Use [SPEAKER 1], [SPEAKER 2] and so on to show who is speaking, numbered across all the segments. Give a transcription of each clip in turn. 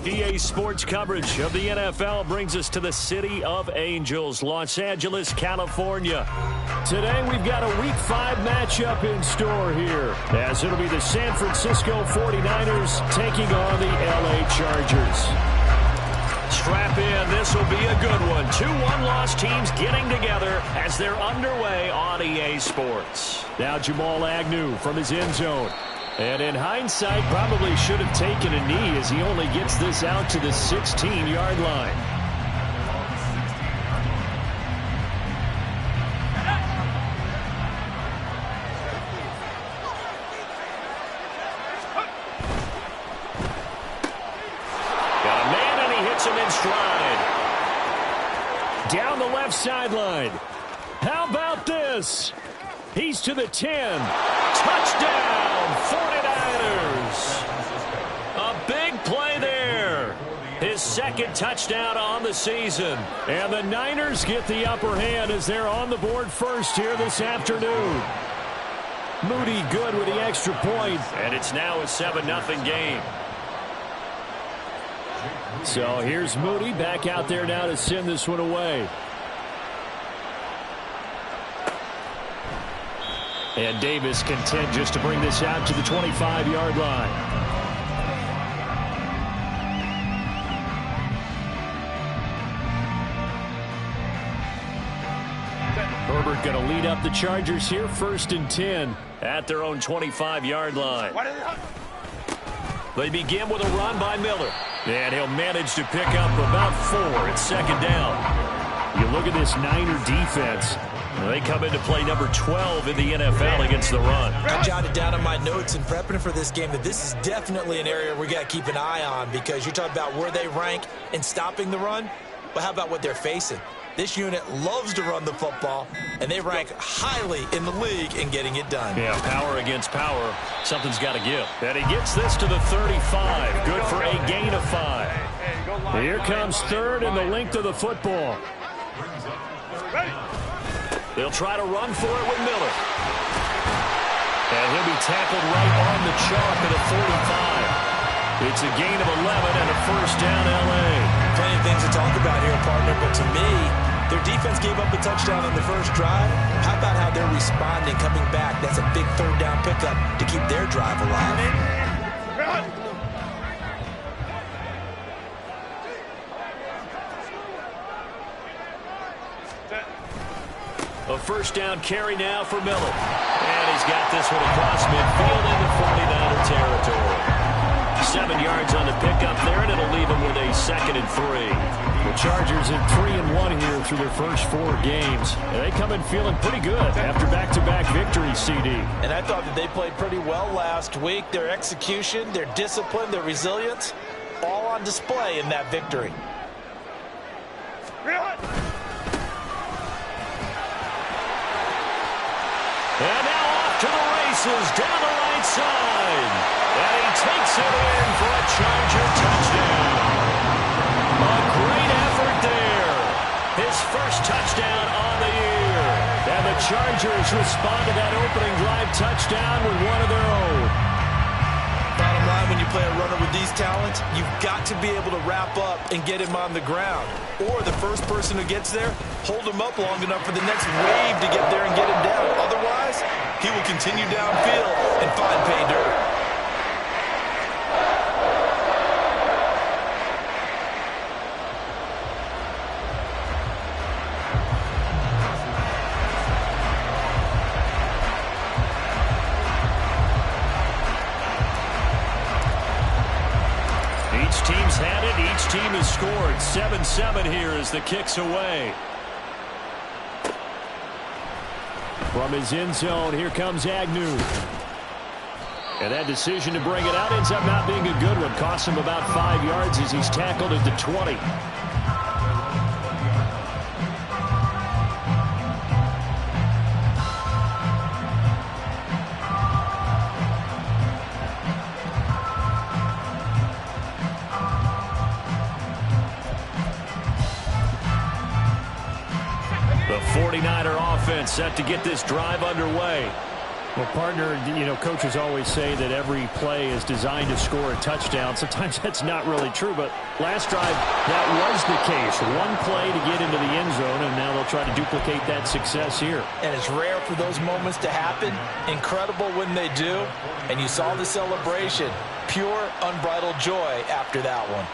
[SPEAKER 1] EA Sports coverage of the NFL brings us to the City of Angels, Los Angeles, California. Today we've got a Week 5 matchup in store here, as it'll be the San Francisco 49ers taking on the LA Chargers. Strap in, this will be a good one. Two one-loss teams getting together as they're underway on EA Sports. Now Jamal Agnew from his end zone. And in hindsight, probably should have taken a knee as he only gets this out to the 16-yard line. Got a man, and he hits him in stride. Down the left sideline. How about this? He's to the 10. Touchdown, 49ers. A big play there. His second touchdown on the season. And the Niners get the upper hand as they're on the board first here this afternoon. Moody good with the extra point. And it's now a 7-0 game. So here's Moody back out there now to send this one away. And Davis content just to bring this out to the 25-yard line. Herbert going to lead up the Chargers here, 1st and 10 at their own 25-yard line. They begin with a run by Miller. And he'll manage to pick up about 4. It's second down. You look at this Niner defense. They come into play number 12 in the NFL against the run.
[SPEAKER 2] I jotted down on my notes in prepping for this game that this is definitely an area we got to keep an eye on, because you're talking about where they rank in stopping the run. Well, how about what they're facing? This unit loves to run the football, and they rank highly in the league in getting it done.
[SPEAKER 1] Yeah, power against power. Something's got to give. And he gets this to the 35. Good for a gain of 5. Here comes 3rd and the length of the football. They'll try to run for it with Miller. And he'll be tackled right on the chalk at the 45. It's a gain of 11 and a first down, L.A.
[SPEAKER 2] Plenty of things to talk about here, partner, but to me, their defense gave up a touchdown on the first drive. How about how they're responding, coming back? That's a big 3rd down pickup to keep their drive alive.
[SPEAKER 1] A first down carry now for Miller. And he's got this one across midfield into 49er territory. 7 yards on the pickup there, and it'll leave him with a 2nd and 3. The Chargers in 3-1 here through their first 4 games. And they come in feeling pretty good after back-to-back victories, CD.
[SPEAKER 2] And I thought that they played pretty well last week. Their execution, their discipline, their resilience, all on display in that victory.
[SPEAKER 1] And now off to the races down the right side. And he takes it in for a Charger touchdown. A great effort there. His first touchdown on the year. And the Chargers respond to that opening drive touchdown with one of their own.
[SPEAKER 2] Bottom line, when you play a runner with these talents, you've got to be able to wrap up and get him on the ground. Or the first person who gets there, hold him up long enough for the next wave to get there and get him down. Otherwise, he will continue downfield and find pay dirt.
[SPEAKER 1] Each team's had it. Each team has scored. 7-7 here as the kick's away. From his end zone, here comes Agnew. And that decision to bring it out ends up not being a good one. Costs him about 5 yards as he's tackled at the 20. The 49er offense set to get this drive underway. Well, partner, coaches always say that every play is designed to score a touchdown. Sometimes that's not really true, but last drive, that was the case. One play to get into the end zone, and now they'll try to duplicate that success here.
[SPEAKER 2] And it's rare for those moments to happen. Incredible when they do. And you saw the celebration. Pure, unbridled joy after that one.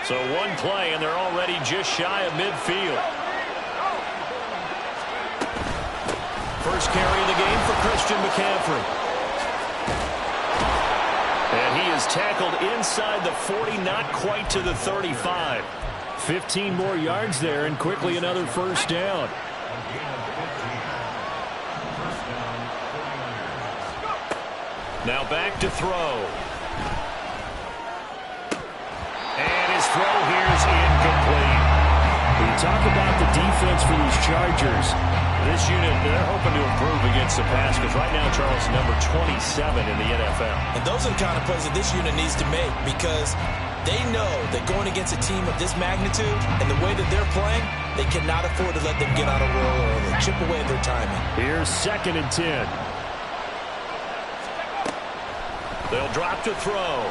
[SPEAKER 1] So one play, and they're already just shy of midfield. First carry of the game for Christian McCaffrey. And he is tackled inside the 40, not quite to the 35. 15 more yards there, and quickly another first down. Now back to throw. And his throw here is incomplete. When you talk about the defense for these Chargers, this unit, they're hoping to improve against the pass because right now Charles is number 27 in the NFL.
[SPEAKER 2] And those are the kind of plays that this unit needs to make because they know that going against a team of this magnitude and the way that they're playing, they cannot afford to let them get on a roll early, chip away at their timing.
[SPEAKER 1] Here's 2nd and 10. They'll drop to throw.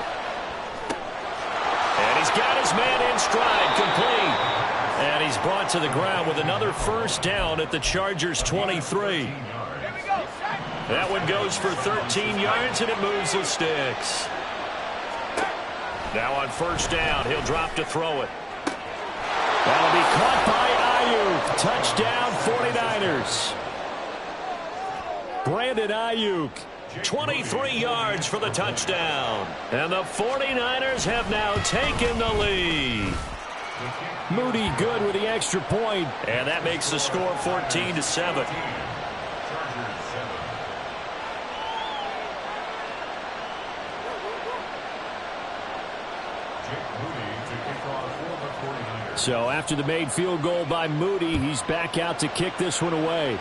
[SPEAKER 1] And he's got his man in stride, complete. And he's brought to the ground with another first down at the Chargers' 23. That one goes for 13 yards, and it moves the sticks. Now on first down, he'll drop to throw it. That'll be caught by Ayuk. Touchdown, 49ers. Brandon Ayuk. 23 yards for the touchdown. And the 49ers have now taken the lead. Moody good with the extra point. And that makes the score 14-7. So after the made field goal by Moody, he's back out to kick this one away.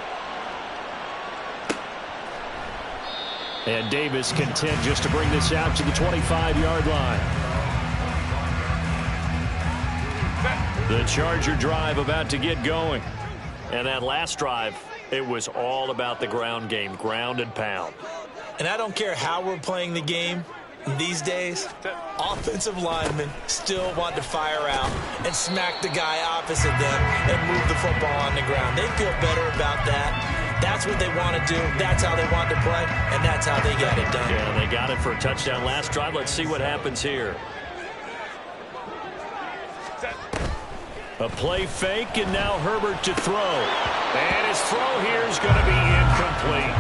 [SPEAKER 1] And Davis content just to bring this out to the 25-yard line. The Charger drive about to get going. And that last drive, it was all about the ground game, ground and pound.
[SPEAKER 2] And I don't care how we're playing the game these days, offensive linemen still want to fire out and smack the guy opposite them and move the football on the ground. They feel better about that. That's what they want to do. That's how they want to play, and that's how they got it done.
[SPEAKER 1] Yeah, they got it for a touchdown last drive. Let's see what happens here. A play fake, and now Herbert to throw. And his throw here is going to be incomplete.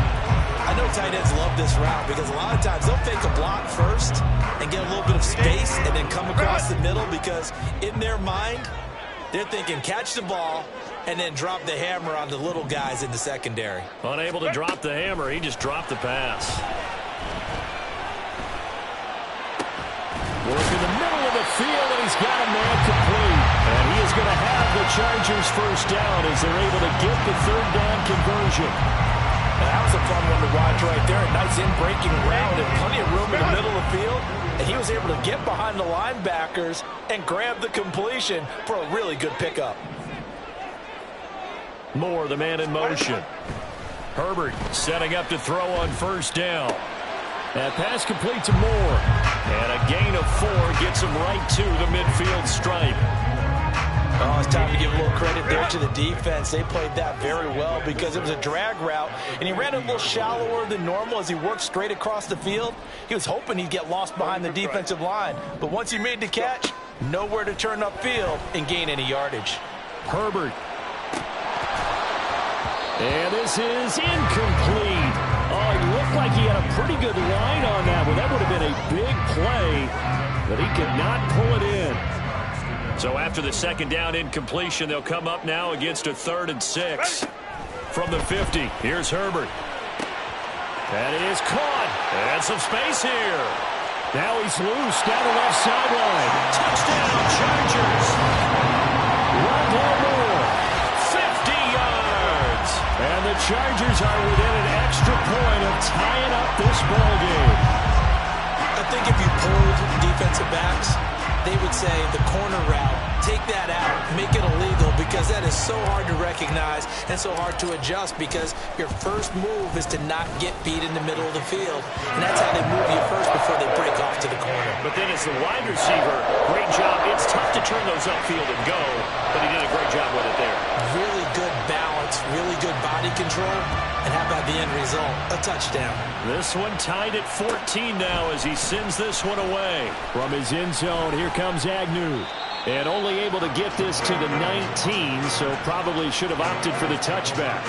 [SPEAKER 2] I know tight ends love this route because a lot of times they'll fake a block first and get a little bit of space and then come across the middle because in their mind, they're thinking catch the ball and then drop the hammer on the little guys in the secondary.
[SPEAKER 1] Unable to drop the hammer, he just dropped the pass. Work in the middle of the field, and he's got a man complete. And he is going to have the Chargers first down as they're able to get the third down conversion.
[SPEAKER 2] Now, that was a fun one to watch right there. A nice in-breaking route and plenty of room in the middle of the field. And he was able to get behind the linebackers and grab the completion for a really good pickup.
[SPEAKER 1] Moore, the man in motion. Herbert setting up to throw on first down. That pass complete to Moore. And a gain of 4 gets him right to the midfield stripe.
[SPEAKER 2] Oh, it's time to give a little credit there to the defense. They played that very well because it was a drag route, and he ran a little shallower than normal as he worked straight across the field. He was hoping he'd get lost behind the defensive line, but once he made the catch, nowhere to turn upfield and gain any yardage.
[SPEAKER 1] Herbert. And this is incomplete. Oh, it looked like he had a pretty good line on that one. That would have been a big play, but he could not pull it in. So after the second down incompletion, they'll come up now against a 3rd and 6. From the 50, here's Herbert. That is caught. And some space here. Now he's loose down the left sideline. Touchdown, Chargers. Rondell Moore, 50 yards. And the Chargers are within an extra point of tying up this ball game.
[SPEAKER 2] I think if you pulled defensive backs, they would say the corner route, take that out, make it illegal because that is so hard to recognize and so hard to adjust, because your first move is to not get beat in the middle of the field. And that's how they move you first before they break off to the corner.
[SPEAKER 1] But then as the wide receiver, great job. It's tough to turn those upfield and go, but he did a great job with it there.
[SPEAKER 2] Really good balance, really good body control. And how about the end result? A touchdown.
[SPEAKER 1] This one tied at 14 now as he sends this one away. From his end zone, here comes Agnew. And only able to get this to the 19, so probably should have opted for the touchback.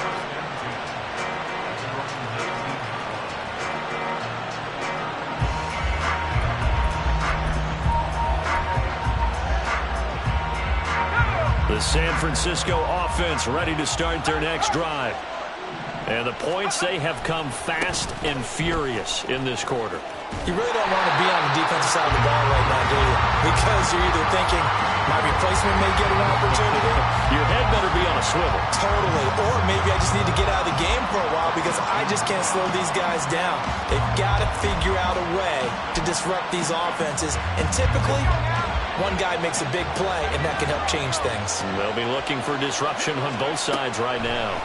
[SPEAKER 1] The San Francisco offense ready to start their next drive. And the points, they have come fast and furious in this quarter.
[SPEAKER 2] You really don't want to be on the defensive side of the ball right now, do you? Because you're either thinking, my replacement may get an opportunity.
[SPEAKER 1] Your head better be on a swivel.
[SPEAKER 2] Totally. Or maybe I just need to get out of the game for a while because I just can't slow these guys down. They've got to figure out a way to disrupt these offenses. And typically, one guy makes a big play, and that can help change things.
[SPEAKER 1] They'll be looking for disruption on both sides right now.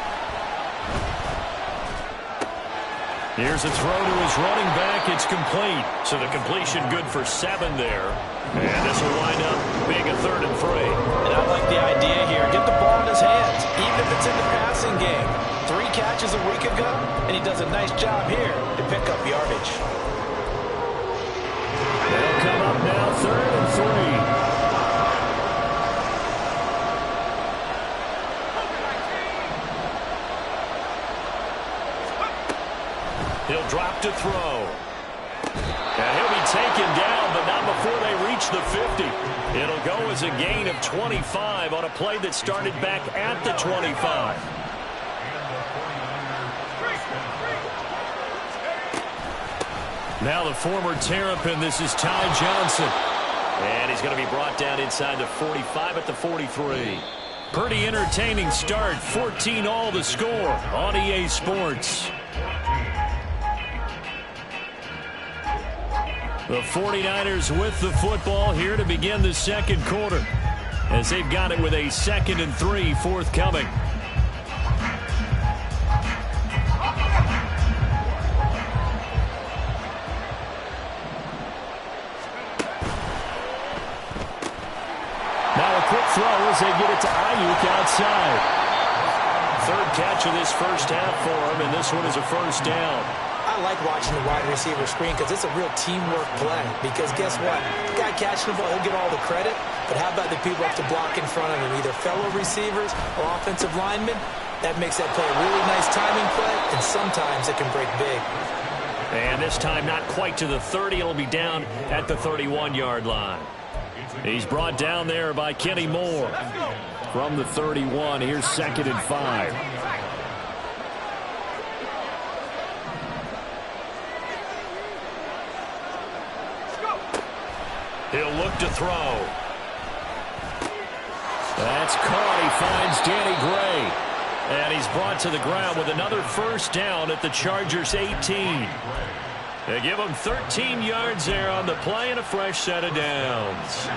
[SPEAKER 1] Here's a throw to his running back. It's complete. So the completion good for 7 there. And this will wind up being a 3rd and 3.
[SPEAKER 2] And I like the idea here. Get the ball in his hands, even if it's in the passing game. 3 catches a week ago, and he does a nice job here to pick up yardage.
[SPEAKER 1] They'll come up now 3rd and 3. He'll drop to throw. And he'll be taken down, but not before they reach the 50. It'll go as a gain of 25 on a play that started back at the 25. Now the former Terrapin, this is Ty Johnson. And he's going to be brought down inside the 45 at the 43. Pretty entertaining start. 14 all the score on EA Sports. The 49ers with the football here to begin the second quarter, as they've got it with a 2nd and 3 forthcoming. Now a quick throw as they get it to Ayuk outside. 3rd catch of this first half for him, and this one is a first down.
[SPEAKER 2] I like watching the wide receiver screen because it's a real teamwork play. Because guess what? The guy catching the ball, he'll get all the credit. But how about the people up to block in front of him, either fellow receivers or offensive linemen? That makes that play a really nice timing play, and sometimes it can break big.
[SPEAKER 1] And this time not quite to the 30. It'll be down at the 31-yard line. He's brought down there by Kenny Moore. From the 31, here's 2nd and 5. He'll look to throw. That's caught. He finds Danny Gray. And he's brought to the ground with another first down at the Chargers' 18. They give him 13 yards there on the play and a fresh set of downs.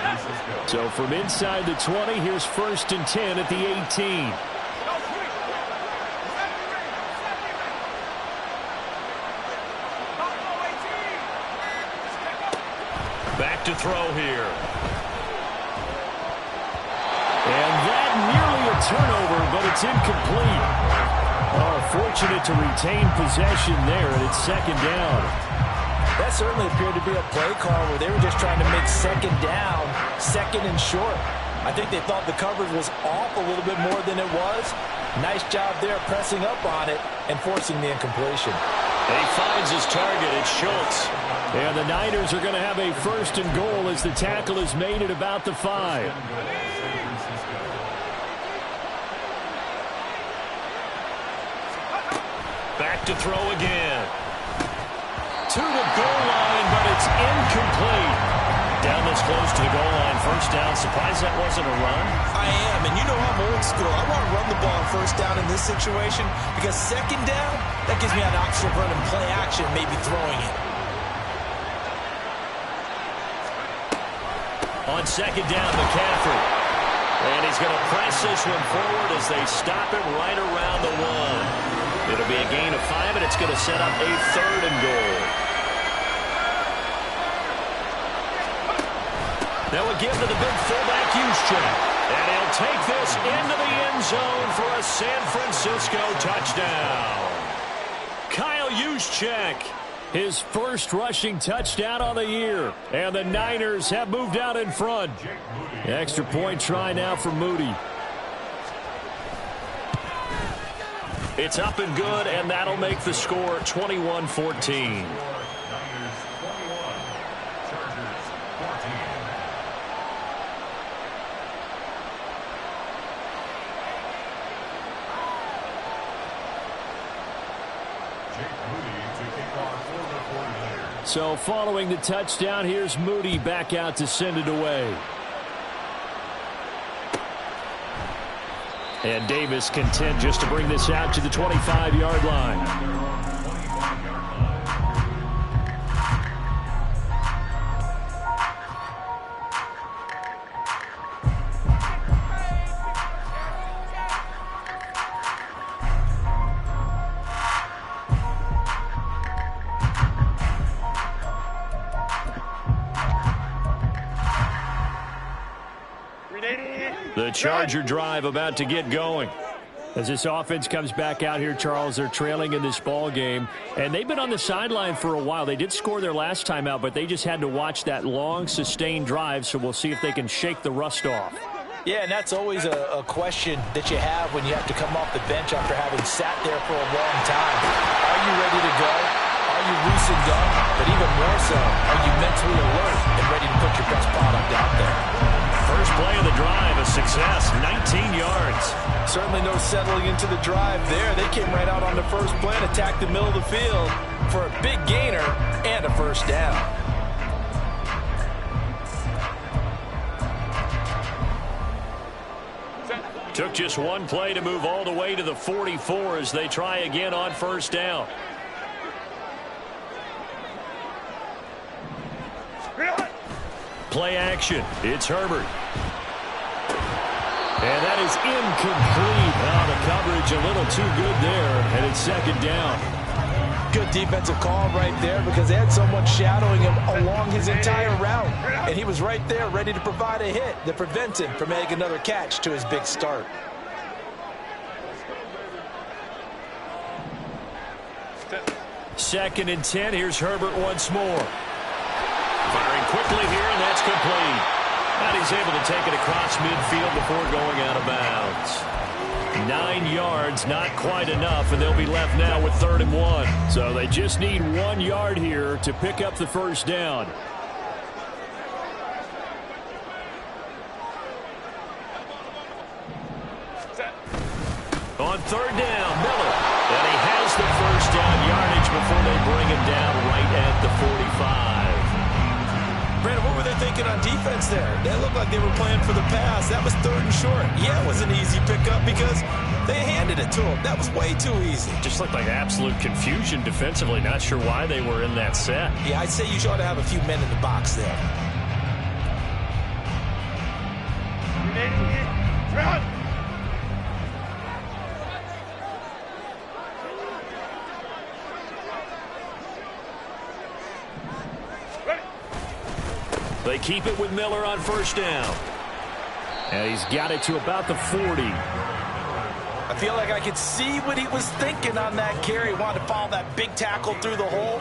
[SPEAKER 1] So from inside the 20, here's 1st and 10 at the 18. Back to throw here. And that nearly a turnover, but it's incomplete. Oh, fortunate to retain possession there, and it's 2nd down.
[SPEAKER 2] That certainly appeared to be a play call where they were just trying to make 2nd down, 2nd and short. I think they thought the coverage was off a little bit more than it was. Nice job there pressing up on it and forcing the incompletion.
[SPEAKER 1] And he finds his target. It's Schultz. And the Niners are going to have a 1st and goal as the tackle is made at about the 5. Back to throw again. To the goal line, but it's incomplete. Down this close to the goal line. First down. Surprised that wasn't a run?
[SPEAKER 2] I am, and you know I'm old school. I want to run the ball on first down in this situation because 2nd down, that gives me an option of running play action, maybe throwing it.
[SPEAKER 1] On 2nd down, McCaffrey. And he's going to press press this one forward as they stop it right around the 1. It'll be a gain of 5, and it's going to set up a 3rd and goal. That will give to the big fullback Juszczyk. And he'll take this into the end zone for a San Francisco touchdown. Kyle Juszczyk, his first rushing touchdown on the year. And the Niners have moved out in front. Extra point try now for Moody. It's up and good, and that'll make the score 21-14. So following the touchdown, here's Moody back out to send it away. And Davis content just to bring this out to the 25-yard line. The Charger drive about to get going. As this offense comes back out here, Charles, they're trailing in this ball game, and they've been on the sideline for a while. They did score their last time out, but they just had to watch that long, sustained drive, so we'll see if they can shake the rust off.
[SPEAKER 2] Yeah, and that's always a question that you have when you have to come off the bench after having sat there for a long time. Are you ready to go? Are you loose and done? But even more so, are you mentally alert and ready to put your best product out there?
[SPEAKER 1] First play of the drive, a success, 19 yards.
[SPEAKER 2] Certainly no settling into the drive there. They came right out on the first play and attacked the middle of the field for a big gainer and a first down.
[SPEAKER 1] Took just one play to move all the way to the 44 as they try again on first down. Play action. It's Herbert. And that is incomplete. Oh, the coverage a little too good there, and it's second down.
[SPEAKER 2] Good defensive call right there because they had someone shadowing him along his entire route. And he was right there ready to provide a hit that prevents him from making another catch to his big start.
[SPEAKER 1] Second and 10. Here's Herbert once more. Firing quickly here, and that's complete. And he's able to take it across midfield before going out of bounds. 9 yards, not quite enough, and they'll be left now with 3rd and 1. So they just need 1 yard here to pick up the first down. On 3rd down, Miller. And he has the first down yardage before they bring him down right at the 45.
[SPEAKER 2] Brandon, what were they thinking on defense there? They looked like they were playing for the pass. That was 3rd and short. Yeah, it was an easy pickup because they handed it to him. That was way too easy.
[SPEAKER 1] Just looked like absolute confusion defensively. Not sure why they were in that set.
[SPEAKER 2] Yeah, I'd say you ought to have a few men in the box there.
[SPEAKER 1] They keep it with Miller on first down. And he's got it to about the 40.
[SPEAKER 2] I feel like I could see what he was thinking on that carry. Wanted to follow that big tackle through the hole.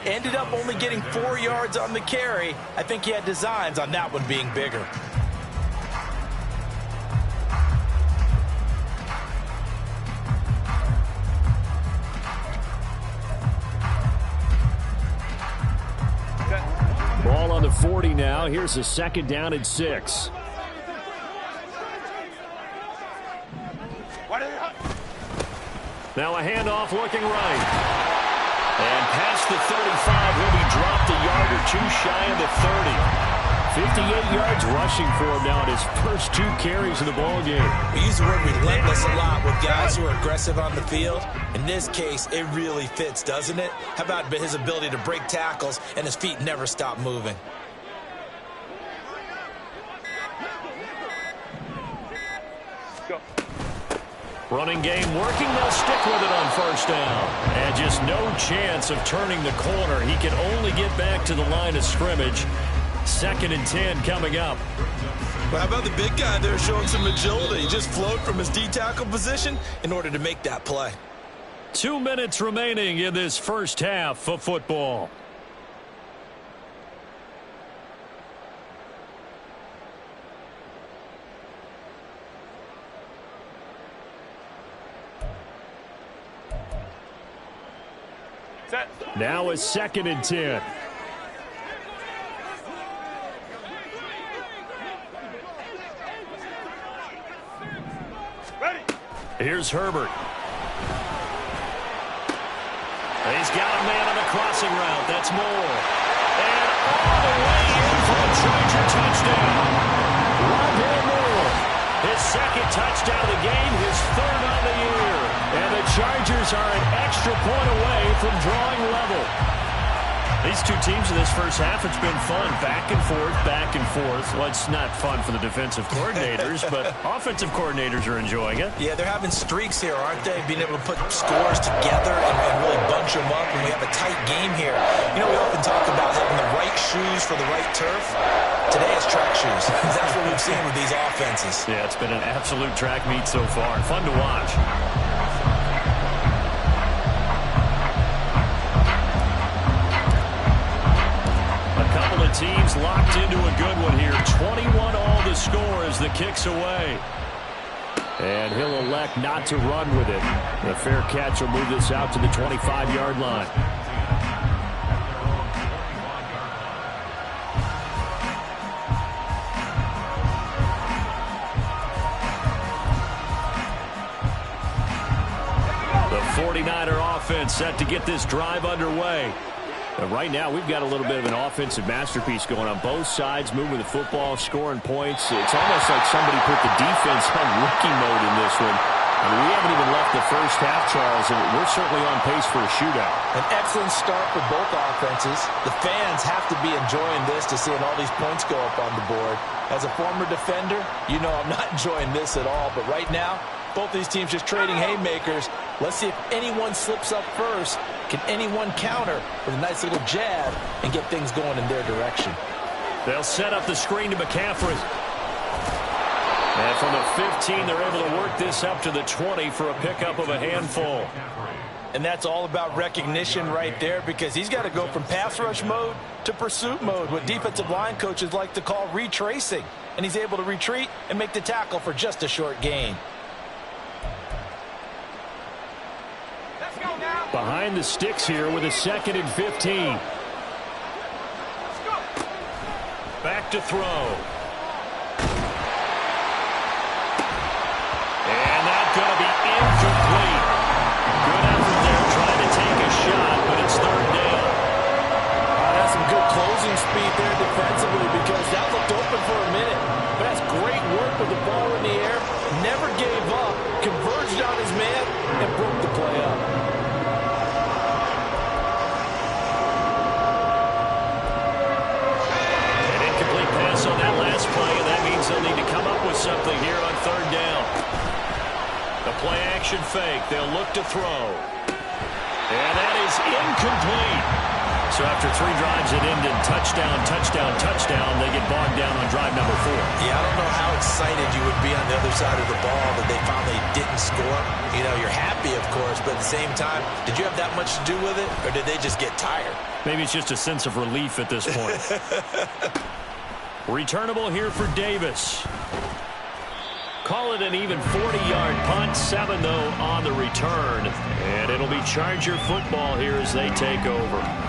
[SPEAKER 2] Ended up only getting 4 yards on the carry. I think he had designs on that one being bigger.
[SPEAKER 1] Ball on the 40 now. Here's a 2nd down and 6. Now a handoff looking right. And past the 35 will be dropped a yard or two shy of the 30. 58 yards rushing for him now in his first 2 carries of the ball game.
[SPEAKER 2] We use the word relentless a lot with guys who are aggressive on the field. In this case, it really fits, doesn't it? How about his ability to break tackles and his feet never stop moving?
[SPEAKER 1] Running game working. They'll stick with it on first down. And just no chance of turning the corner. He can only get back to the line of scrimmage. 2nd and 10 coming up.
[SPEAKER 2] Well, how about the big guy there showing some agility? He just float from his D-tackle position in order to make that play.
[SPEAKER 1] 2 minutes remaining in this first half of football. Now it's 2nd and 10. Here's Herbert. He's got a man on a crossing route. That's Moore. And all the way in for a Charger touchdown. Rondale Moore. His 2nd touchdown of the game, his 3rd on the year. And the Chargers are an extra point away from drawing level. These two teams in this first half, it's been fun. Back and forth, back and forth. Well, it's not fun for the defensive coordinators, but offensive coordinators are enjoying it.
[SPEAKER 2] Yeah, they're having streaks here, aren't they? Being able to put scores together and really bunch them up, and we have a tight game here. You know, we often talk about having the right shoes for the right turf. Today it's track shoes. That's what we've seen with these offenses.
[SPEAKER 1] Yeah, it's been an absolute track meet so far. Fun to watch. Teams locked into a good one here. 21 all the score as the kick's away. And he'll elect not to run with it. The fair catch will move this out to the 25-yard line. The 49er offense set to get this drive underway. But right now, we've got a little bit of an offensive masterpiece going on both sides, moving the football, scoring points. It's almost like somebody put the defense on rookie mode in this one. I mean, we haven't even left the first half, Charles, and we're certainly on pace for a shootout.
[SPEAKER 2] An excellent start for both offenses. The fans have to be enjoying this to seeing all these points go up on the board. As a former defender, you know I'm not enjoying this at all. But right now, both these teams just trading haymakers. Let's see if anyone slips up first. Can anyone counter with a nice little jab and get things going in their direction?
[SPEAKER 1] They'll set up the screen to McCaffrey. And from the 15, they're able to work this up to the 20 for a pickup of a handful.
[SPEAKER 2] And that's all about recognition right there, because he's got to go from pass rush mode to pursuit mode, what defensive line coaches like to call retracing. And he's able to retreat and make the tackle for just a short gain.
[SPEAKER 1] Behind the sticks here with a 2nd and 15. Back to throw. And that's going to be incomplete. Good effort there trying to take a shot, but it's 3rd down.
[SPEAKER 2] That's some good closing speed there defensively, because that looked open for a minute. But that's great work with the ball in the air. Never gave up, converged on his man, and broke the play up.
[SPEAKER 1] On that last play, and that means they'll need to come up with something here on 3rd down. The play action fake. They'll look to throw. And that is incomplete. So after 3 drives it ended touchdown, touchdown, touchdown, they get bogged down on drive number 4.
[SPEAKER 2] Yeah, I don't know how excited you would be on the other side of the ball that they finally didn't score. You know, you're happy, of course, but at the same time, did you have that much to do with it, or did they just get tired?
[SPEAKER 1] Maybe it's just a sense of relief at this point. Returnable here for Davis. Call it an even 40-yard punt. 7, though, on the return. And it'll be Charger football here as they take over.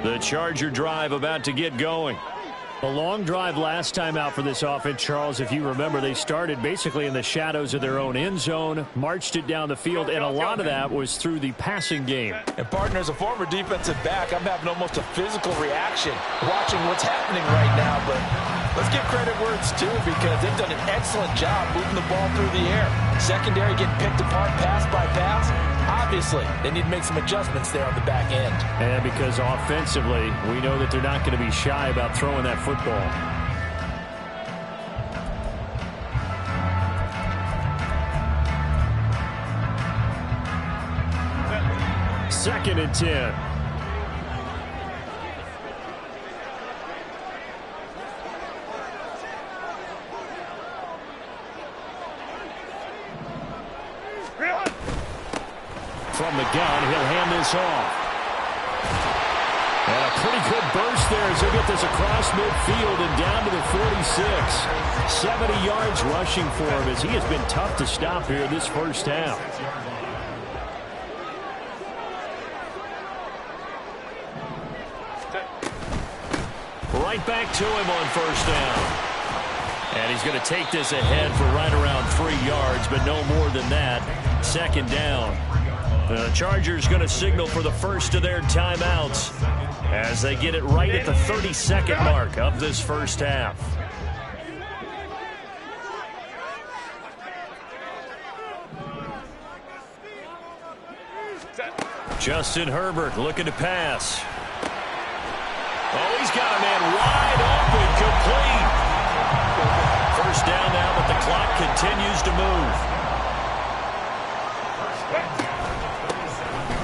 [SPEAKER 1] The Charger drive about to get going. A long drive last time out for this offense, Charles. If you remember, they started basically in the shadows of their own end zone, marched it down the field, and a lot of that was through the passing game.
[SPEAKER 2] And, partner, as a former defensive back, I'm having almost a physical reaction watching what's happening right now. But let's give credit where it's due because they've done an excellent job moving the ball through the air. Secondary getting picked apart pass by pass. Obviously, they need to make some adjustments there on the back end.
[SPEAKER 1] And because offensively, we know that they're not going to be shy about throwing that football. Second and 10. From the gun, he'll hand this off. And a pretty good burst there as he'll get this across midfield and down to the 46. 70 yards rushing for him as he has been tough to stop here this first half. Right back to him on first down. And he's going to take this ahead for right around 3 yards, but no more than that. Second down. The Chargers going to signal for the first of their timeouts as they get it right at the 32nd mark of this first half. Justin Herbert looking to pass. Oh, he's got a man wide open, complete. First down now, but the clock continues to move.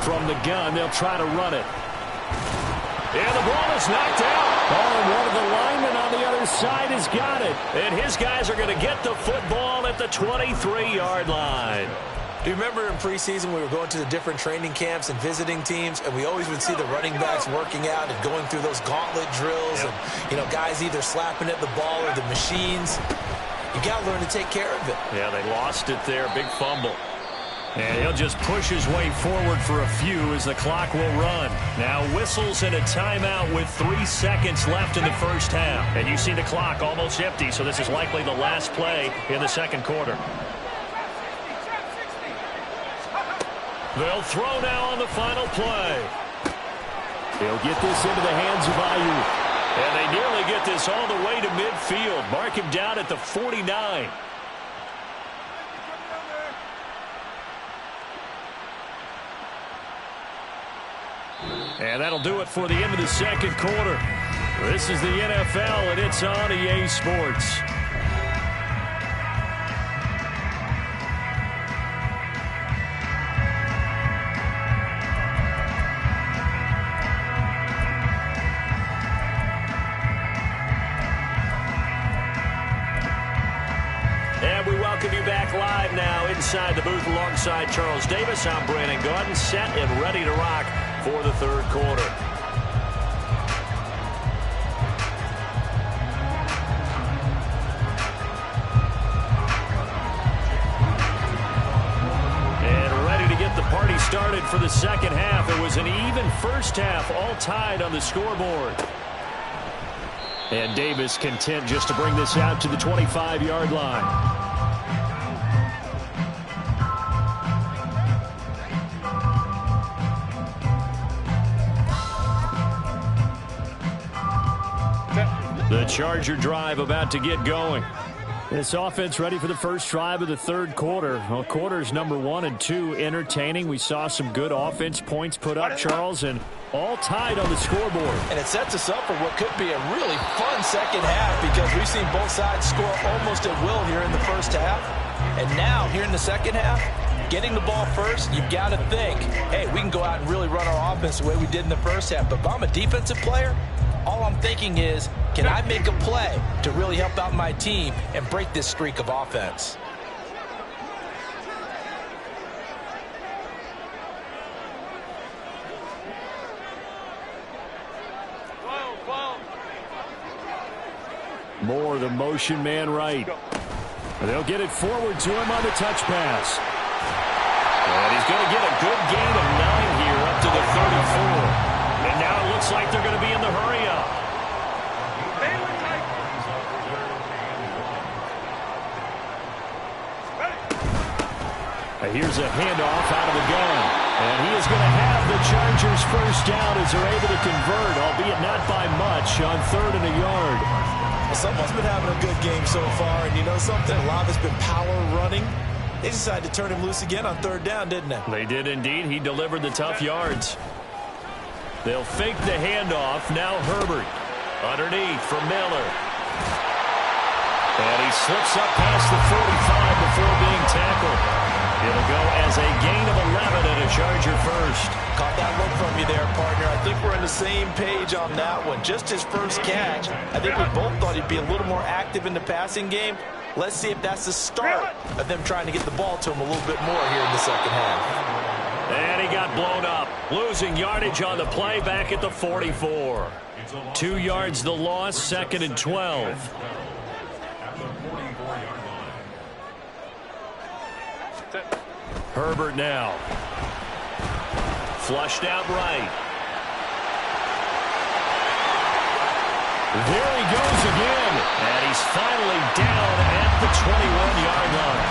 [SPEAKER 1] From the gun, they'll try to run it. And the ball is knocked out. Oh, and one of the linemen on the other side has got it. And his guys are going to get the football at the 23-yard line.
[SPEAKER 2] Do you remember in preseason we were going to the different training camps and visiting teams, and we always would see the running backs working out and going through those gauntlet drills, and, you know, guys either slapping at the ball or the machines. You got to learn to take care of it.
[SPEAKER 1] Yeah, they lost it there. Big fumble. And he'll just push his way forward for a few as the clock will run. Now whistles and a timeout with 3 seconds left in the first half. And you see the clock almost empty, so this is likely the last play in the second quarter. They'll throw now on the final play. They'll get this into the hands of Ayuk. And they nearly get this all the way to midfield. Mark him down at the 49. And that'll do it for the end of the second quarter. This is the NFL, and it's on EA Sports. And we welcome you back live now inside the booth alongside Charles Davis. I'm Brandon Gaudin, set and ready to rock for the third quarter. And ready to get the party started for the second half. It was an even first half, all tied on the scoreboard. And Davis content just to bring this out to the 25-yard line. The Charger drive about to get going. This offense ready for the first drive of the third quarter. Well, quarters number 1 and 2 entertaining. We saw some good offense points put up, Charles, and all tied on the scoreboard.
[SPEAKER 2] And it sets us up for what could be a really fun second half because we've seen both sides score almost at will here in the first half. And now, here in the second half, getting the ball first, you've got to think, hey, we can go out and really run our offense the way we did in the first half. But if I'm a defensive player, all I'm thinking is, can I make a play to really help out my team and break this streak of offense?
[SPEAKER 1] Moore, the motion man right. They'll get it forward to him on the touch pass. And he's going to get a good gain of 9 here up to the 34. And now it looks like they're going to be in the hurry up. Here's a handoff out of the gun. And he is going to have the Chargers first down as they're able to convert, albeit not by much, on 3rd and a yard.
[SPEAKER 2] Someone's been having a good game so far, and you know something? A lot of it's been power running. They decided to turn him loose again on 3rd down, didn't they?
[SPEAKER 1] They did indeed. He delivered the tough yards. They'll fake the handoff. Now Herbert. Underneath for Miller. And he slips up past the 45 before being tackled. It'll go as a gain of 11 and a Charger first.
[SPEAKER 2] Caught that look from you there, partner. I think we're on the same page on that one. Just his first catch. I think we both thought he'd be a little more active in the passing game. Let's see if that's the start of them trying to get the ball to him a little bit more here in the second half.
[SPEAKER 1] And he got blown up. Losing yardage on the play back at the 44. 2 yards the loss, 2nd and 12. Herbert now. Flushed out right. There he goes again. And he's finally down at the 21-yard line.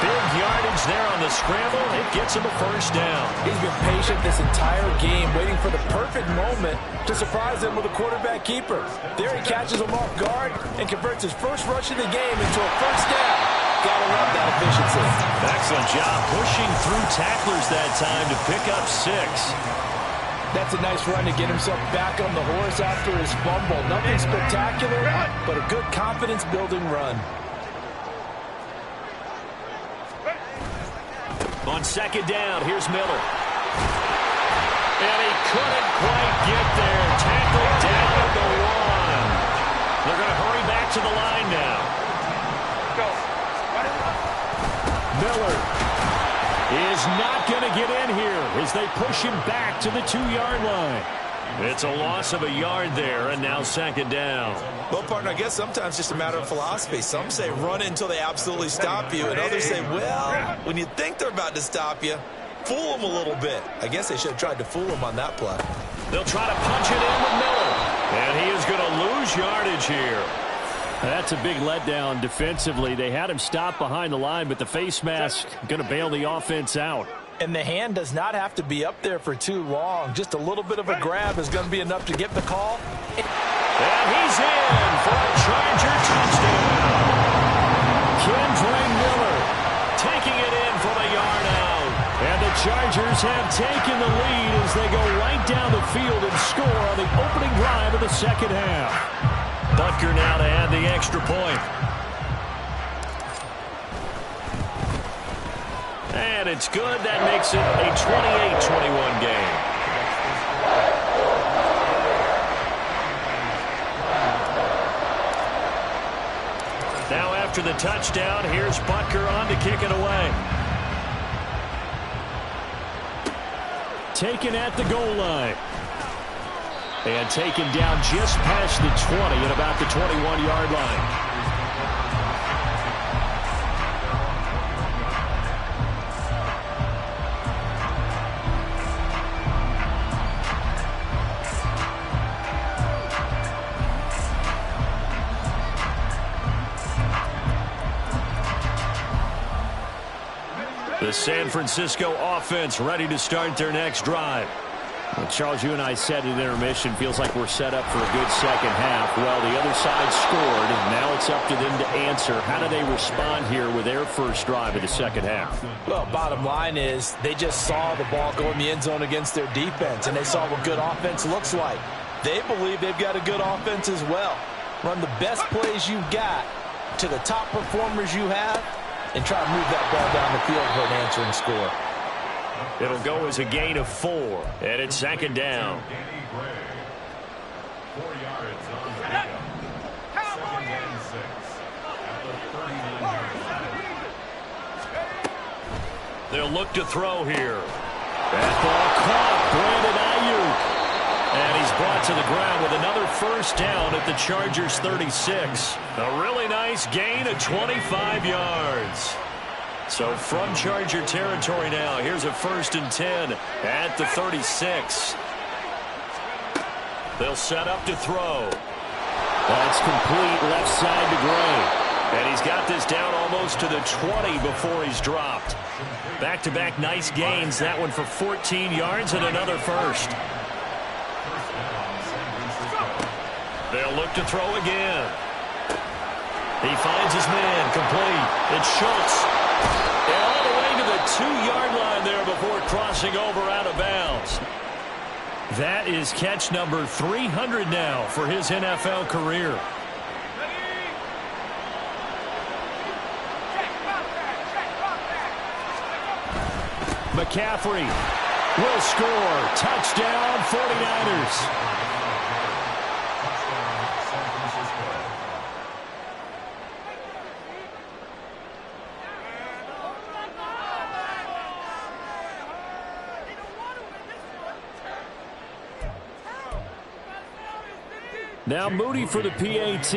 [SPEAKER 1] Big yardage there on the scramble. It gets him a first down.
[SPEAKER 2] He's been patient this entire game, waiting for the perfect moment to surprise them with a quarterback keeper. There he catches him off guard and converts his first rush of the game into a first down. Gotta love that efficiency.
[SPEAKER 1] Excellent job pushing through tacklers that time to pick up 6.
[SPEAKER 2] That's a nice run to get himself back on the horse after his fumble. Nothing spectacular, but a good confidence-building run.
[SPEAKER 1] On 2nd down, here's Miller. And he couldn't quite get there. Tackled down at the 1. They're going to hurry back to the line now. Miller is not going to get in here as they push him back to the 2-yard line. It's a loss of a yard there, and now 2nd down.
[SPEAKER 2] Well, partner, I guess sometimes it's just a matter of philosophy. Some say run it until they absolutely stop you, and others say, well, when you think they're about to stop you, fool them a little bit. I guess they should have tried to fool him on that play.
[SPEAKER 1] They'll try to punch it in with Miller, and he is going to lose yardage here. That's a big letdown defensively. They had him stop behind the line, but the face mask going to bail the offense out.
[SPEAKER 2] And the hand does not have to be up there for too long. Just a little bit of a grab is going to be enough to get the call.
[SPEAKER 1] And he's in for a Charger touchdown. Kendra Miller taking it in from a yard out. And the Chargers have taken the lead as they go right down the field and score on the opening drive of the second half. Butker now to add the extra point. And it's good. That makes it a 28-21 game. Now after the touchdown, here's Butker on to kick it away. Taken at the goal line. And taken down just past the 20 at about the 21-yard line. The San Francisco offense ready to start their next drive. Well, Charles, you and I said at intermission, feels like we're set up for a good second half. Well, the other side scored, and now it's up to them to answer. How do they respond here with their first drive of the second half?
[SPEAKER 2] Well, bottom line is they just saw the ball go in the end zone against their defense, and they saw what good offense looks like. They believe they've got a good offense as well. Run the best plays you've got to the top performers you have, and try to move that ball down the field for an answering score.
[SPEAKER 1] It'll go as a gain of 4, and it's 2nd down. They'll look to throw here. That ball caught. Brandon Ayuk. And he's brought to the ground with another first down at the Chargers 36. A really nice gain of 25 yards. So from Charger territory now, here's a 1st and 10 at the 36. They'll set up to throw. That's complete left side to Gray. And he's got this down almost to the 20 before he's dropped. Back-to-back nice gains. That one for 14 yards and another first. They'll look to throw again. He finds his man, complete. It's Schultz. And all the way to the 2-yard line there before crossing over out of bounds. That is catch number 300 now for his NFL career. McCaffrey will score. Touchdown, 49ers. Now Moody for the PAT.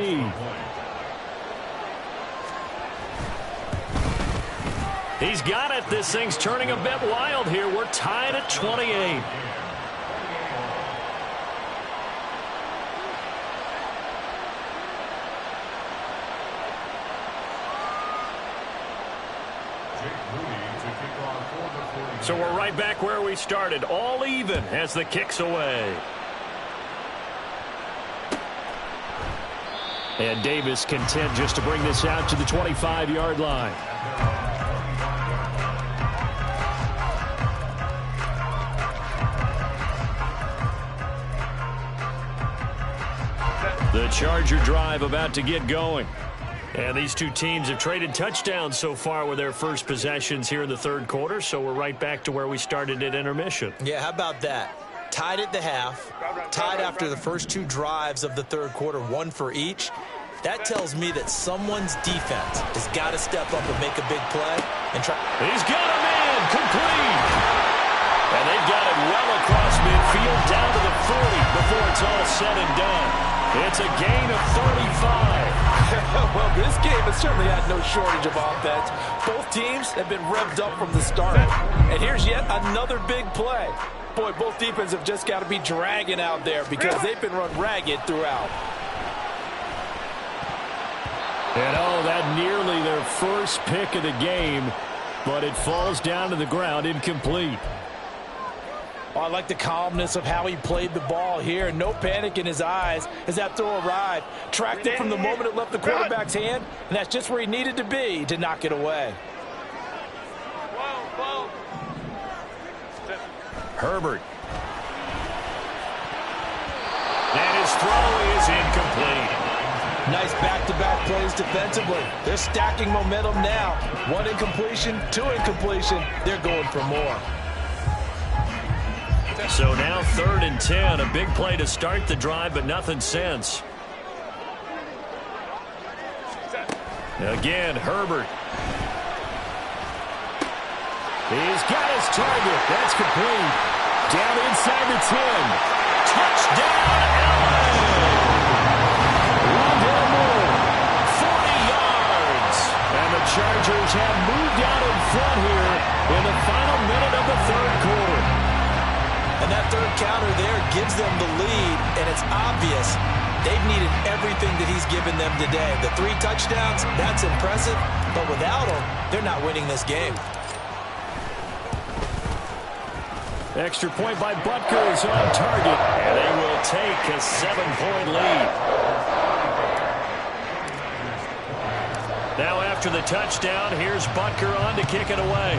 [SPEAKER 1] He's got it. This thing's turning a bit wild here. We're tied at 28. So we're right back where we started. All even as the kick's away. And Davis content just to bring this out to the 25-yard line. The Charger drive about to get going. And these two teams have traded touchdowns so far with their first possessions here in the third quarter, so we're right back to where we started at intermission.
[SPEAKER 2] Yeah, how about that? Tied at the half, tied after the first two drives of the third quarter, one for each. That tells me that someone's defense has got to step up and make a big play and try.
[SPEAKER 1] He's got a man, complete. And they've got it well across midfield down to the 40 before it's all said and done. It's a gain of 35.
[SPEAKER 2] Well, this game has certainly had no shortage of offense. Both teams have been revved up from the start. And here's yet another big play. Boy, both defenses have just got to be dragging out there because they've been run ragged throughout.
[SPEAKER 1] And oh, that nearly their first pick of the game, but it falls down to the ground incomplete.
[SPEAKER 2] Oh, I like the calmness of how he played the ball here. No panic in his eyes as that throw arrived. Tracked it from the moment it left the quarterback's hand, and that's just where he needed to be to knock it away.
[SPEAKER 1] Herbert. And his throw is incomplete.
[SPEAKER 2] Nice back-to-back plays defensively. They're stacking momentum now. One incompletion, two incompletion. They're going for more.
[SPEAKER 1] So now 3rd and 10. A big play to start the drive, but nothing since. Again, Herbert. He's got his target. That's complete. Down inside the 10. Touchdown, LA! Rondell Moore, 40 yards. And the Chargers have moved out in front here in the final minute of the third quarter.
[SPEAKER 2] And that third counter there gives them the lead, and it's obvious they've needed everything that he's given them today. The 3 touchdowns, that's impressive, but without him, they're not winning this game.
[SPEAKER 1] Extra point by Butker is on target, and they will take a 7-point lead. Now after the touchdown, here's Butker on to kick it away.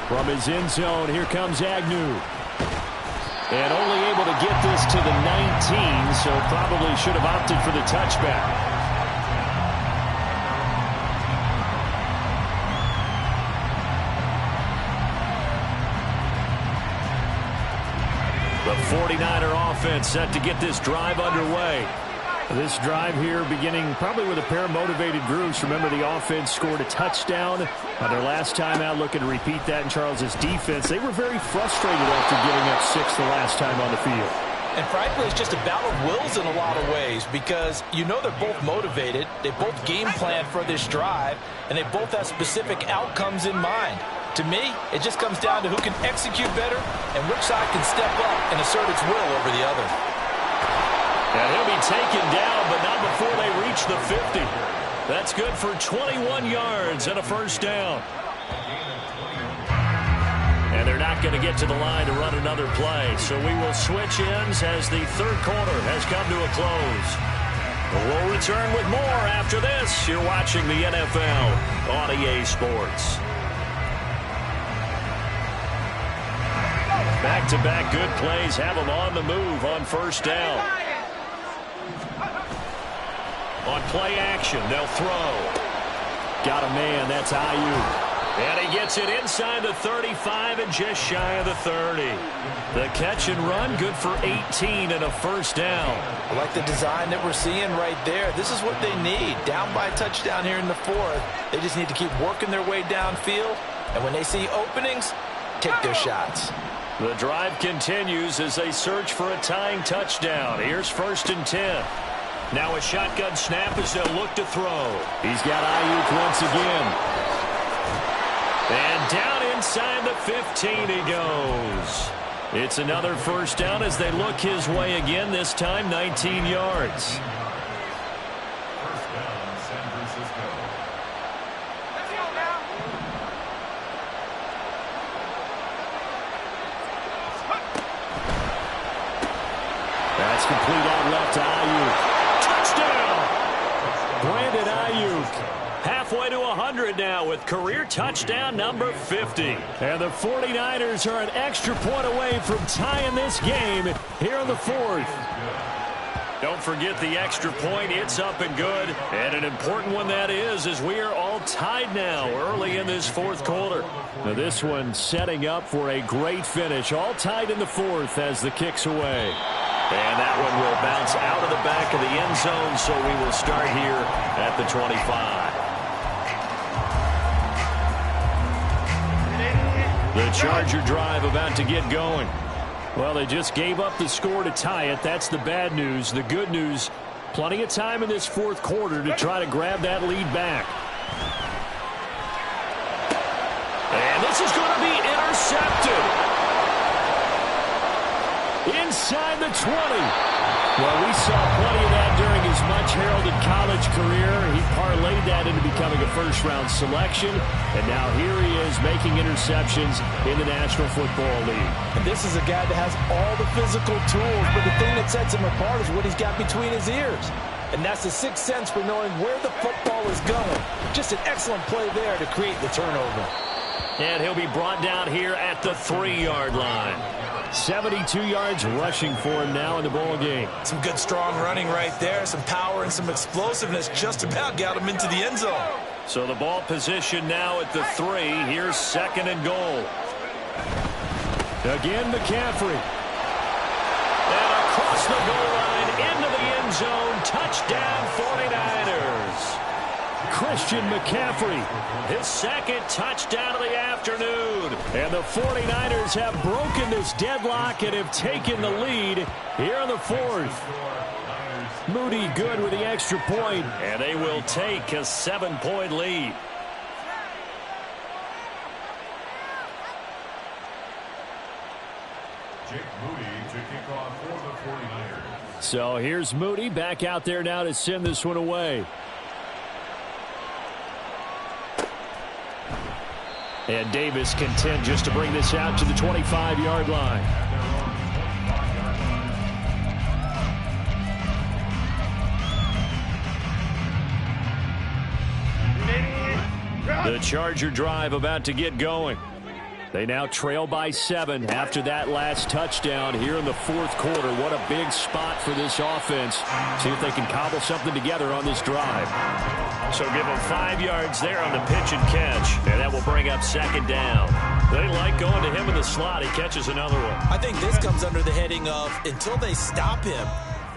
[SPEAKER 1] From his end zone, here comes Agnew. And only able to get this to the 19, so probably should have opted for the touchback. The 49er offense set to get this drive underway. This drive here beginning probably with a pair of motivated groups. Remember, the offense scored a touchdown. Their last time out, looking to repeat that in Charles's defense. They were very frustrated after giving up 6 the last time on the field.
[SPEAKER 2] And frankly, it's just a battle of wills in a lot of ways because you know they're both motivated. They both game plan for this drive, and they both have specific outcomes in mind. To me, it just comes down to who can execute better and which side can step up and assert its will over the other.
[SPEAKER 1] And he'll be taken down, but not before they reach the 50. That's good for 21 yards and a first down. And they're not going to get to the line to run another play. So we will switch ends as the third quarter has come to a close. We'll return with more after this. You're watching the NFL on EA Sports. Back-to-back good plays have them on the move on first down. On play action, they'll throw. Got a man, that's Ayuk. And he gets it inside the 35 and just shy of the 30. The catch and run, good for 18 and a first down.
[SPEAKER 2] I like the design that we're seeing right there. This is what they need. Down by a touchdown here in the fourth. They just need to keep working their way downfield. And when they see openings, take their shots.
[SPEAKER 1] The drive continues as they search for a tying touchdown. Here's 1st and 10. Now a shotgun snap as they'll look to throw. He's got Ayuk once again. And down inside the 15 he goes. It's another first down as they look his way again, this time 19 yards.
[SPEAKER 3] First down, San Francisco.
[SPEAKER 1] That's complete out left to Ayuk. Touchdown! Brandon Ayuk. Halfway to 100 now with career touchdown number 50. And the 49ers are an extra point away from tying this game here in the fourth. Don't forget the extra point. It's up and good. And an important one that is, as we are all tied now early in this fourth quarter. Now this one setting up for a great finish. All tied in the fourth as the kick's away. And that one will bounce out of the back of the end zone, so we will start here at the 25. The Charger drive about to get going. Well, they just gave up the score to tie it. That's the bad news. The good news, plenty of time in this fourth quarter to try to grab that lead back. And this is going to be intercepted. Inside the 20. Well, we saw plenty of that during his much-heralded college career. He parlayed that into becoming a first-round selection, and now here he is making interceptions in the National Football League.
[SPEAKER 2] And this is a guy that has all the physical tools, but the thing that sets him apart is what he's got between his ears. And that's the sixth sense for knowing where the football is going. Just an excellent play there to create the turnover.
[SPEAKER 1] And he'll be brought down here at the 3-yard line. 72 yards rushing for him now in the ball game.
[SPEAKER 2] Some good strong running right there. Some power and some explosiveness just about got him into the end zone.
[SPEAKER 1] So the ball position now at the 3. Here's 2nd and goal. Again McCaffrey. And across the goal line into the end zone. Touchdown 49ers. Christian McCaffrey, his 2nd touchdown of the afternoon. And the 49ers have broken this deadlock and have taken the lead here in the fourth. Moody good with the extra point, and they will take a 7-point lead.
[SPEAKER 3] Jake Moody to kick off for the 49ers.
[SPEAKER 1] So here's Moody back out there now to send this one away. And Davis content just to bring this out to the 25-yard line. The Charger drive about to get going. They now trail by 7 after that last touchdown here in the fourth quarter. What a big spot for this offense. See if they can cobble something together on this drive. So give them 5 yards there on the pitch and catch, and that will bring up 2nd down. They like going to him in the slot. He catches another one.
[SPEAKER 2] I think this comes under the heading of until they stop him,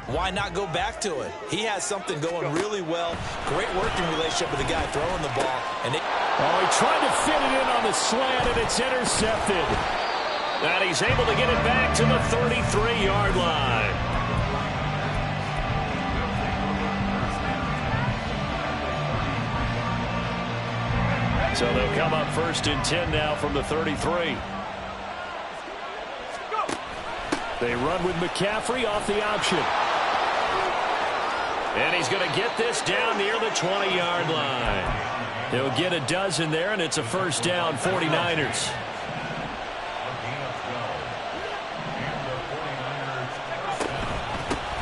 [SPEAKER 2] why not go back to it? He has something going really well. Great working relationship with the guy throwing the ball. And
[SPEAKER 1] he tried to fit it in on the slant, and it's intercepted. And he's able to get it back to the 33-yard line. So they'll come up 1st and 10 now from the 33. They run with McCaffrey off the option. And he's going to get this down near the 20-yard line. He'll get a dozen there, and it's a first down, 49ers.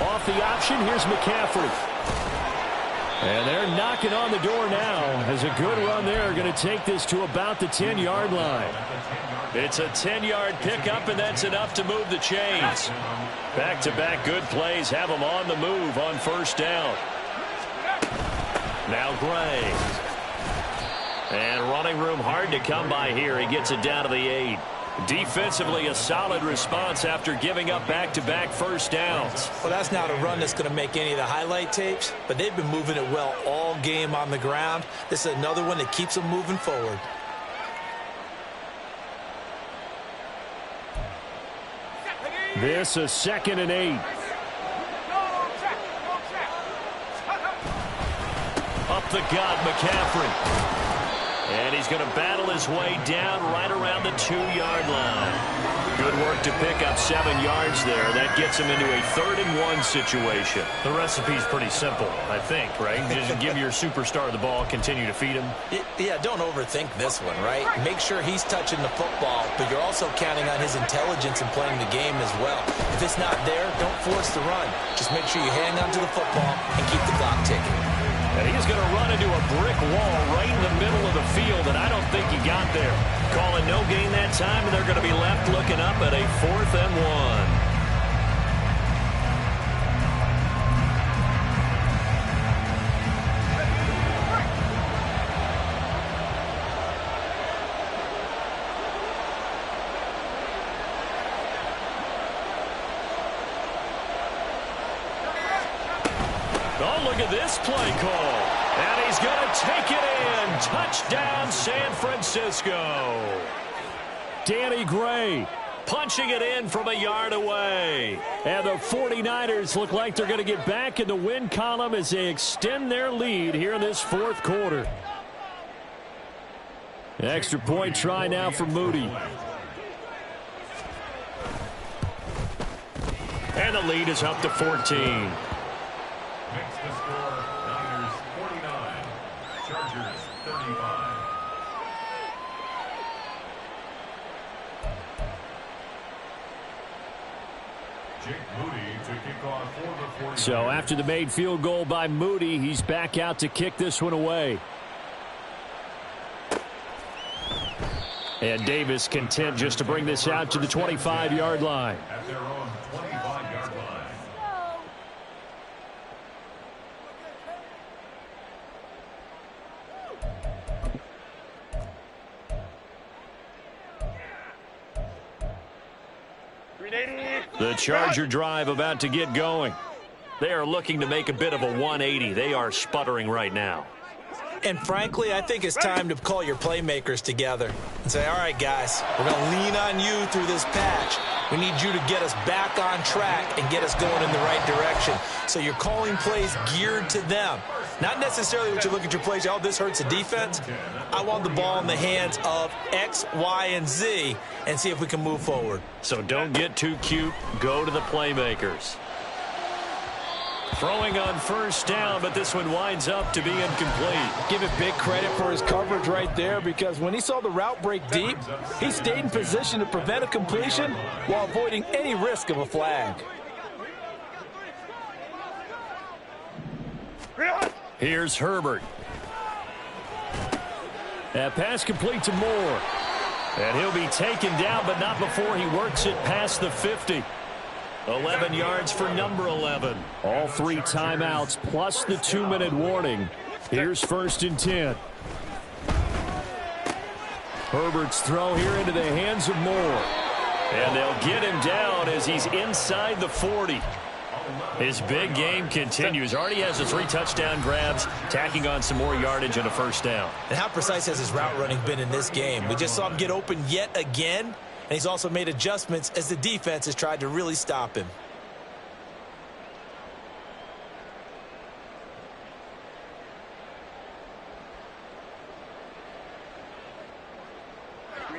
[SPEAKER 1] Off the option, here's McCaffrey. And they're knocking on the door now as a good run there. Going to take this to about the 10-yard line. It's a 10-yard pickup, and that's enough to move the chains. Back-to-back good plays have them on the move on first down. Now Gray. And running room hard to come by here. He gets it down to the 8. Defensively, a solid response after giving up back-to-back first downs.
[SPEAKER 2] Well, that's not a run that's going to make any of the highlight tapes, but they've been moving it well all game on the ground. This is another one that keeps them moving forward.
[SPEAKER 1] This is 2nd and 8. Up the gut, McCaffrey. And he's going to battle his way down right around the 2-yard line. Good work to pick up 7 yards there. That gets him into a 3rd and 1 situation.
[SPEAKER 4] The recipe's pretty simple, I think, right? Just give your superstar the ball, continue to feed him.
[SPEAKER 2] Yeah, don't overthink this one, right? Make sure he's touching the football, but you're also counting on his intelligence in playing the game as well. If it's not there, don't force the run. Just make sure you hang on to the football and keep the clock ticking.
[SPEAKER 1] And he's going to run into a brick wall right in the middle of the field, and I don't think he got there. Calling no gain that time, and they're going to be left looking up at a 4th and 1. Oh, look at this play call. And he's going to take it in. Touchdown, San Francisco. Danny Gray punching it in from a yard away. And the 49ers look like they're going to get back in the win column as they extend their lead here in this 4th quarter. An extra point try now for Moody. And the lead is up to 14.
[SPEAKER 3] Makes the score Niners 49, Chargers 35. Jake Moody to kick off for the 49ers.
[SPEAKER 1] So after the made field goal by Moody, he's back out to kick this one away. And Davis content just to bring this out to the 25-yard line.
[SPEAKER 3] At their own 25-yard line.
[SPEAKER 1] The Charger drive about to get going. They are looking to make a bit of a 180. They are sputtering right now.
[SPEAKER 2] And frankly, I think it's time to call your playmakers together and say, all right, guys, we're going to lean on you through this patch. We need you to get us back on track and get us going in the right direction. So you're calling plays geared to them. Not necessarily that you look at your plays, oh, this hurts the defense. I want the ball in the hands of X, Y, and Z and see if we can move forward.
[SPEAKER 1] So don't get too cute. Go to the playmakers. Throwing on first down, but this one winds up to be incomplete.
[SPEAKER 5] Give it big credit for his coverage right there, because when he saw the route break deep, he stayed in position to prevent a completion while avoiding any risk of a flag.
[SPEAKER 1] Here's Herbert. That pass complete to Moore. And he'll be taken down, but not before he works it past the 50. 11 yards for number 11. All 3 timeouts plus the 2-minute warning. Here's 1st and 10. Herbert's throw here into the hands of Moore. And they'll get him down as he's inside the 40. His big game continues. Already has the 3 touchdown grabs, tacking on some more yardage and a first down.
[SPEAKER 2] And how precise has his route running been in this game? We just saw him get open yet again, and he's also made adjustments as the defense has tried to really stop him.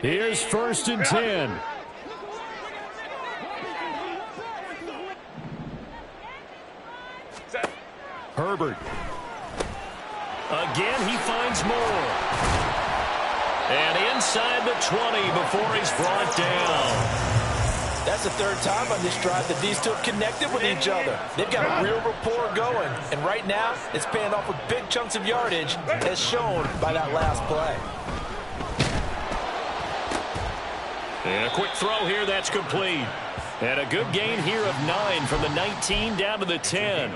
[SPEAKER 1] Here's 1st and 10. Herbert. Again, he finds more. And inside the 20 before he's brought down.
[SPEAKER 5] That's the third time on this drive that these two have connected with each other. They've got a real rapport going. And right now, it's paying off with big chunks of yardage, as shown by that last play.
[SPEAKER 1] And a quick throw here, that's complete. And a good gain here of 9 from the 19 down to the 10.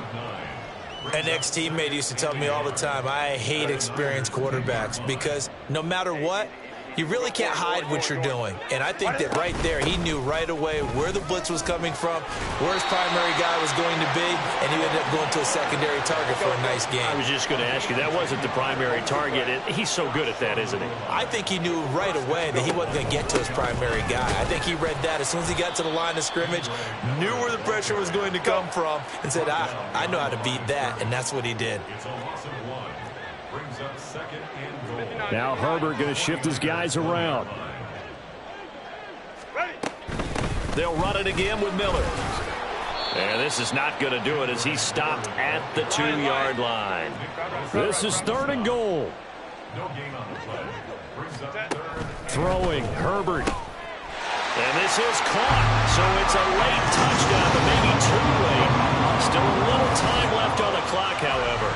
[SPEAKER 2] An ex-teammate used to tell me all the time, I hate experienced quarterbacks because no matter what, you really can't hide what you're doing. And I think that right there, he knew right away where the blitz was coming from, where his primary guy was going to be, and he ended up going to a secondary target for a nice game.
[SPEAKER 1] I was just going to ask you, that wasn't the primary target. He's so good at that, isn't he?
[SPEAKER 2] I think he knew right away that he wasn't going to get to his primary guy. I think he read that as soon as he got to the line of scrimmage, knew where the pressure was going to come from, and said, I know how to beat that, and that's what he did.
[SPEAKER 3] It's a loss of 1. Brings up 2nd and goal.
[SPEAKER 1] Now Herbert going to shift his guys around. They'll run it again with Miller. And this is not going to do it as he's stopped at the 2-yard line. This is 3rd and goal.
[SPEAKER 3] No gain on the play. Brings up 3rd.
[SPEAKER 1] Throwing, Herbert. And this is caught. So it's a late touchdown, but maybe too late. Still a little time left on the clock, however.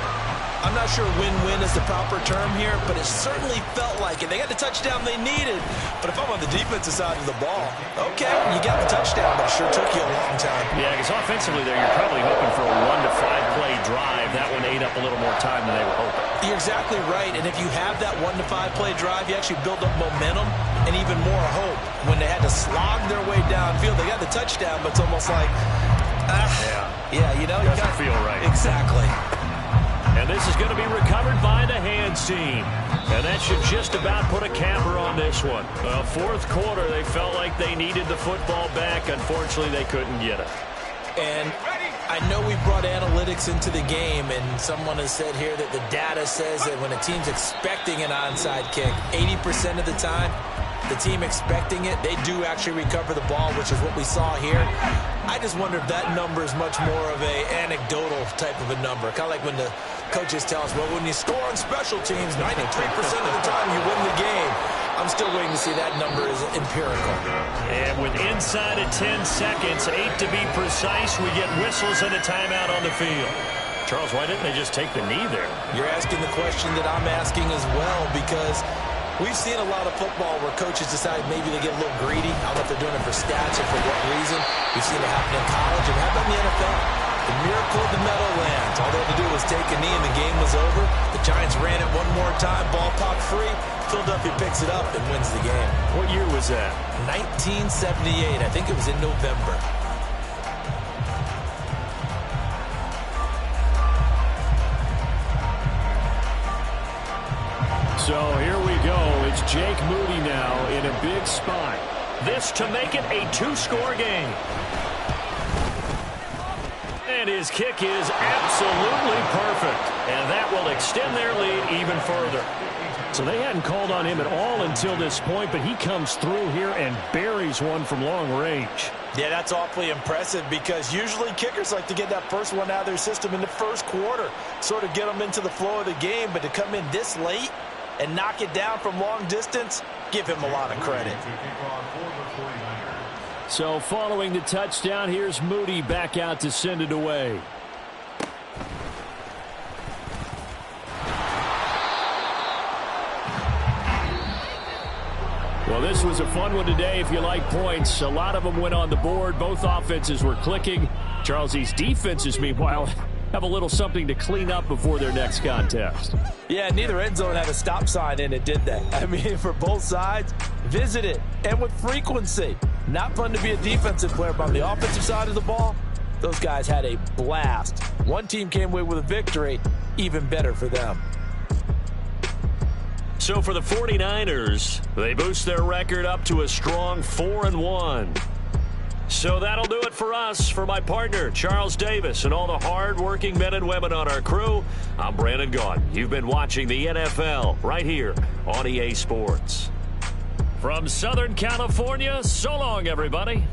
[SPEAKER 2] I'm not sure win-win is the proper term here, but it certainly felt like it. They got the touchdown they needed, but if I'm on the defensive side of the ball, okay, you got the touchdown, but it sure took you a long time.
[SPEAKER 1] Yeah, because offensively there, you're probably hoping for a 1 to 5 play drive. That one ate up a little more time than they were hoping.
[SPEAKER 2] You're exactly right, and if you have that 1 to 5 play drive, you actually build up momentum and even more hope. When they had to slog their way downfield, they got the touchdown, but it's almost like, yeah, you know, you
[SPEAKER 1] doesn't feel right.
[SPEAKER 2] Exactly.
[SPEAKER 1] And this is going to be recovered by the hands team. And that should just about put a capper on this one. Well, 4th quarter, they felt like they needed the football back. Unfortunately, they couldn't get it.
[SPEAKER 2] And I know we brought analytics into the game, and someone has said here that the data says that when a team's expecting an onside kick, 80% of the time, the team expecting it, they do actually recover the ball, which is what we saw here. I just wonder if that number is much more of a anecdotal type of a number. Kind of like when the coaches tell us, well, when you score on special teams, 93% of the time you win the game. I'm still waiting to see that number is empirical.
[SPEAKER 1] And with inside of 10 seconds, 8 to be precise, we get whistles and a timeout on the field. Charles, why didn't they just take the knee there?
[SPEAKER 2] You're asking the question that I'm asking as well, because we've seen a lot of football where coaches decide maybe they get a little greedy. I don't know if they're doing it for stats or for what reason. We've seen it happen in college and happen in the NFL. The miracle of the Meadowlands. All they had to do was take a knee and the game was over. The Giants ran it one more time. Ball popped free. Philadelphia picks it up and wins the game.
[SPEAKER 1] What year was that?
[SPEAKER 2] 1978. I think it was in November.
[SPEAKER 1] So here we go. It's Jake Moody now in a big spot. This to make it a 2-score game. And his kick is absolutely perfect. And that will extend their lead even further. So they hadn't called on him at all until this point, but he comes through here and buries one from long range.
[SPEAKER 5] Yeah, that's awfully impressive because usually kickers like to get that first one out of their system in the first quarter, sort of get them into the flow of the game, but to come in this late and knock it down from long distance, give him a lot of credit.
[SPEAKER 1] So following the touchdown, here's Moody back out to send it away. Well, this was a fun one today if you like points. A lot of them went on the board. Both offenses were clicking. Charles, these defenses, meanwhile, have a little something to clean up before their next contest.
[SPEAKER 5] Yeah, neither end zone had a stop sign in it, did they? I mean, for both sides, visit it, and with frequency. Not fun to be a defensive player, but on the offensive side of the ball, those guys had a blast. One team came away with a victory, even better for them.
[SPEAKER 1] So for the 49ers, they boost their record up to a strong 4-1. So that'll do it for us. For my partner, Charles Davis, and all the hard-working men and women on our crew, I'm Brandon Gaudin. You've been watching the NFL right here on EA Sports. From Southern California, so long, everybody.